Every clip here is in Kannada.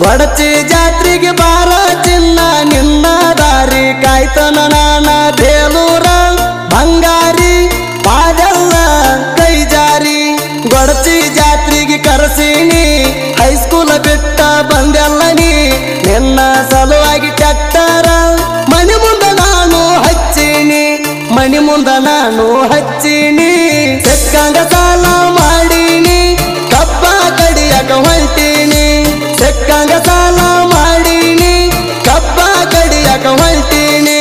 ಗೊಡಚಿ ಜಾತ್ರೆಗೆ ಬಾರ ಚಿನ್ನ ನಿನ್ನ ದಾರಿ ಕಾಯ್ತನ ನಾನ ಬೇಲೂರ ಬಂಗಾರಿ ಪಾದೆಲ್ಲ ಕೈ ಜಾರಿ ಗೊಡಚಿ ಜಾತ್ರೆಗೆ ಕರೆಸೀನಿ ಹೈಸ್ಕೂಲ್ ಬಿಟ್ಟ ಬಂದೆಲ್ಲ ನೀ ನಿನ್ನ ಸಲುವಾಗಿ ಟ್ಯಾಕ್ಟರ ಮನೆ ಮುಂದೆ ನಾನು ಹಚ್ಚೀನಿ ಮನೆ ಮುಂದೆ ನಾನು ಹಚ್ಚೀನಿ ಸಿಕ್ಕಂಗ ಸಾಲ ಮಾಡೀನಿ ಕಬ್ಬ ಕಡಿಯಕ ಹೊಂಟೀನಿ ಸಿಕ್ಕಂಗ ಸಾಲ ಮಾಡೀನಿ ಕಬ್ಬ ಕಡಿಯಕ ಹೊಂಟೀನಿ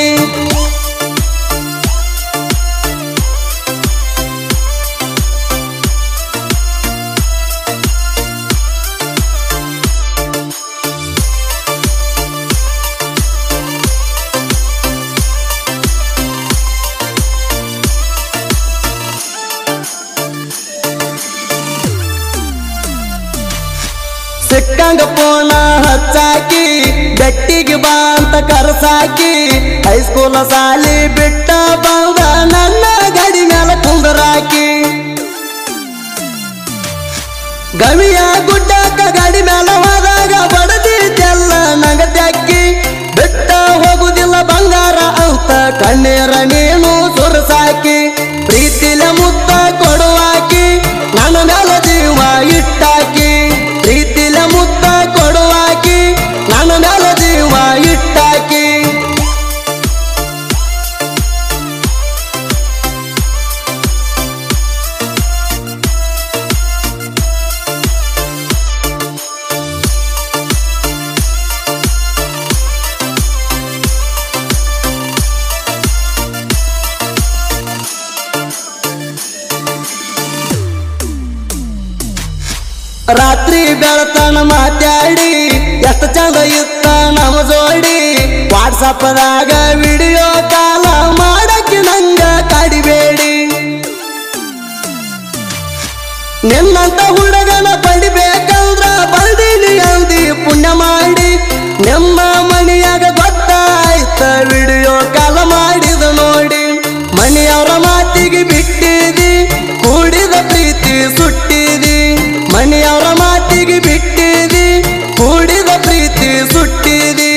ಸಿಕ್ಕಂಗ ಪೋಣ ಹಚ್ಚಾಕಿ ಗಟ್ಟಿಗೆ ಬಾ ಅಂತ ಕರ್ಸಾಕಿ ಹೈಸ್ಕೂಲ್ ಸಾಲಿ ಬಿಟ್ಟ ಬಂದ ನನ್ನ ಗಡಿ ಮ್ಯಾಲ ಕುಂದರಾಕಿ ಗವಿಯ ಗುಡ್ಡಕ್ಕ ಗಾಡಿ ಮ್ಯಾಲ ಹೋದಾಗ ಬಡದಿದ್ದೆಲ್ಲ ನಂಗ ತ್ಯಾಕಿ ಬಿಟ್ಟ ಹೋಗುದಿಲ್ಲ ಬಂಗಾರ ಅಂತ ಕಣ್ಣೀರ ನೀನು ಸುರಸಾಕಿ ಪ್ರೀತಿಲ ಮುತ್ತ ಕೊಡುವಾಕಿ ನನ್ನ ಮ್ಯಾಲ ಜೀವ ಇಟ್ಟಾಕಿ ಪ್ರೀತಿಲ ಮುತ್ತ ಕೊಡುವಾಕಿ ನನ್ನ ಮ್ಯಾಲ ಜೀವ ಇಟ್ಟಾಕಿ ರಾತ್ರಿ ಬೆಳತನ ಮಾತಾಡಿ ಎಷ್ಟು ಚಂದ ಇತ್ತ ನಮ್ಮ ಜೋಡಿ ವಾಟ್ಸಪ್ದಾಗ ವಿಡಿಯೋ ಕಾಲ ಮಾಡಕ್ಕೆ ನಂಗ ಕಾಡಿಬೇಡಿ ನಿನ್ನಂತ ಹುಡುಗನ ಪಡಿಬೇಕಂದ್ರ ಬಂದೀನಿ ಅಂದಿ ಪುಣ್ಯ ಮಾಡಿ ನಿಮ್ಮ ಮನೆಯಾಗ ಗೊತ್ತಾಯ್ತ ವಿಡಿಯೋ ಕಾಲ ಮಾಡಿದ ನೋಡಿ ಮನೆಯವರ ಮಾತಿಗೆ ಬಿಟ್ಟಿದಿ ಕೂಡಿದ ಪ್ರೀತಿ ಸುಟ್ಟಿದಿ ಮನೆಯವರ ಮಾತಿಗೆ ಬಿಟ್ಟಿದಿ ಕೂಡಿದ ಪ್ರೀತಿ ಸುಟ್ಟಿದಿ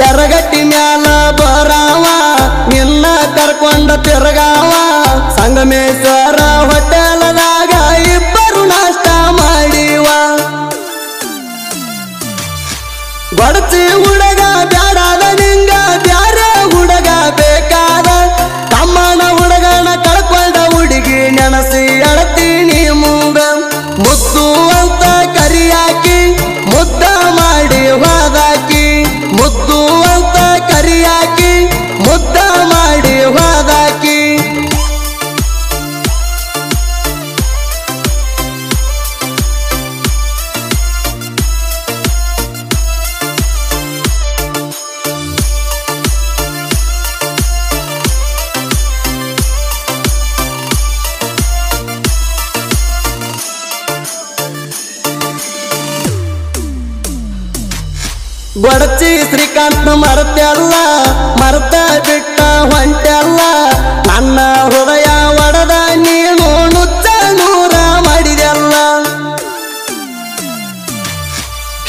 ಎರಗಟ್ಟಿ ಮ್ಯಾಲ ಬರಾವ ನಿನ್ನ ಕರ್ಕೊಂಡ ತಿರ್ಗಾವ ಸಂಗಮೇಶ್ವರ ಹೋಟೆಲ್ದಾಗ ಇಬ್ಬರು ನಾಷ್ಟ ಮಾಡಿವ ಗೊಡಚಿ ಹುಡುಗ ಬ್ಯಾಡಾದ ನಿಂಗ ಬ್ಯಾರೆ ಹುಡುಗ ಬೇಕಾದ ತಮ್ಮನ ಹುಡುಗನ ಕಳ್ಕೊಂಡ ಹುಡುಗಿ ನೆನಸಿ ಅಳತೀನಿ ಮುಂದ ಮುದ್ದು ಅಂತ ಕರಿಯಾಕಿ ಮುದ್ದ ಮಾಡಿ ಹೋದಾಕಿ ಮುದ್ದು ಅಂತ ಕರಿಯಾಕಿ ಮುದ್ದ ಮಾಡಿ ಹೋದಾಕಿ ಗೊಡಚಿ ಶ್ರೀಕಾಂತ್ ಮರೆತೆಲ್ಲ ಮರ್ತ ಬಿಟ್ಟ ಹೊಂಟೆಲ್ಲ ನನ್ನ ಹೃದಯ ಒಡದ ನೀನು ನುಚ್ಚ ನೂರ ಮಾಡಿದೆಲ್ಲ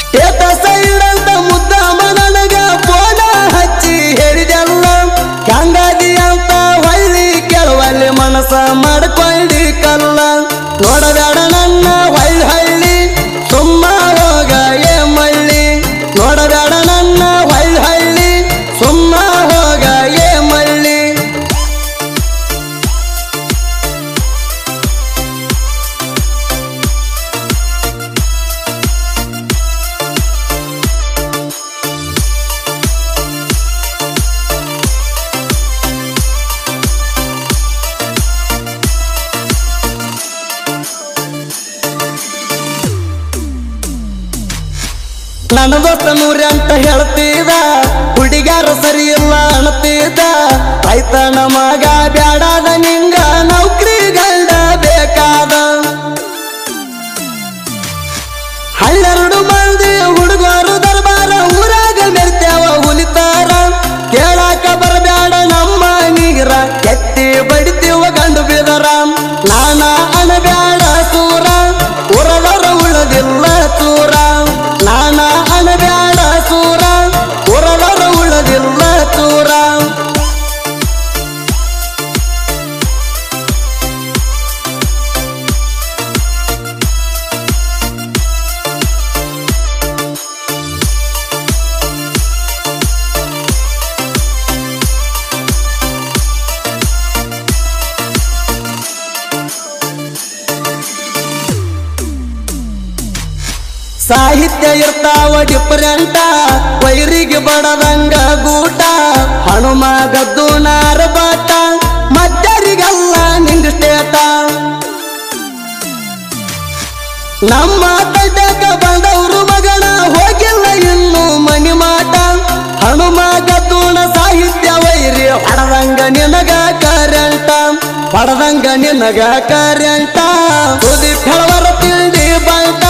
ಸ್ಟೇಟಸ್ ಇಡಂತ ಮುದ್ದ ನನಗ ಫೋನ ಹಚ್ಚಿ ಹೇಳಿದೆಲ್ಲ ಹಂಗಾಗಿ ಅಂತ ಹೊಳ್ಳಿ ಕೆಳವಲ್ಲಿ ಮನಸ್ಸ ಮಾಡ್ಕೊಳ್ಳಿ ಕಲ್ಲ ನೋಡಬೇಡ ನನ್ನ ಹೊಳ್ಳಿ ಹಳ್ಳಿ ಸುಮ್ಮ ಹೋಗ ಏ ಮಳ್ಳಿ ನೋಡಬೇಡ ನನ್ನ ಹೊಳ್ಳಿ ಹಳ್ಳಿ ಸುಮ್ಮ ಹೋಗ ಏ ಮಳ್ಳಿ ನನ್ನ ದೋಸ್ತ ನೂರಿ ಅಂತ ಹೇಳ್ತಿದ್ದ ಹುಡುಗ್ಯಾರ ಸರಿ ಇಲ್ಲ ಅನ್ತಿದ್ದ ನಮಗ ಬ್ಯಾಡಾದ ನಿಂಗ ನೌಕರಿ ಗಂಡ ಬೇಕಾದ ಹನ್ನೆರಡು ಮಂದಿ ಹುಡುಗರು ದರ್ಬಾರ ಊರಾಗ ಮೆರ್ತ್ಯಾವ ಹುಲಿತಾರ ಕೇಳಾಕ ಬರಬ್ಯಾಡ ನಮ್ಮ ನೀರ ಕೆತ್ತಿ ಬಡಿತೀವ ಗಂಡು ಬಿದರ ನಾನ ಅಣಬ್ಯಾಡ ಸೂರ ಉರದರ ಉಳದಿಲ್ಲ ಚೂರ ನಾನ ಅಣಬ್ಯಾಡ ಸೂರ ಉರದರ ಉಳದಿಲ್ಲ ಚೂರ ಸಾಹಿತ್ಯ ಇರ್ತಾವ ಡಿಫರೆಂಟ ವೈರಿಗೆ ಬಡದಂಗ ಗೂಟ ಹನುಮ ಗದ್ದು ನಾರ ಬಾಟ ಮದ್ದರಿಗೆಲ್ಲ ನಿಂಗ ಸ್ಟೇಟ ನಮ್ಮ ತಡ್ಡಕ ಬಂದವರು ಮಗನ ಹೋಗಿಲ್ಲ ಇನ್ನು ಮನಿ ಮಾಟ ಹನುಮ ಗದ್ದೂಣ ಸಾಹಿತ್ಯ ವೈರಿ ಪಡದಂಗ ನಿನಗ ಕರೆಂಟ ಪಡದಂಗ ನಿನಗ ಕರೆಂಟ ಸುದಿ ಫಳವರ ತಿಂಡಿ ಬಂಟ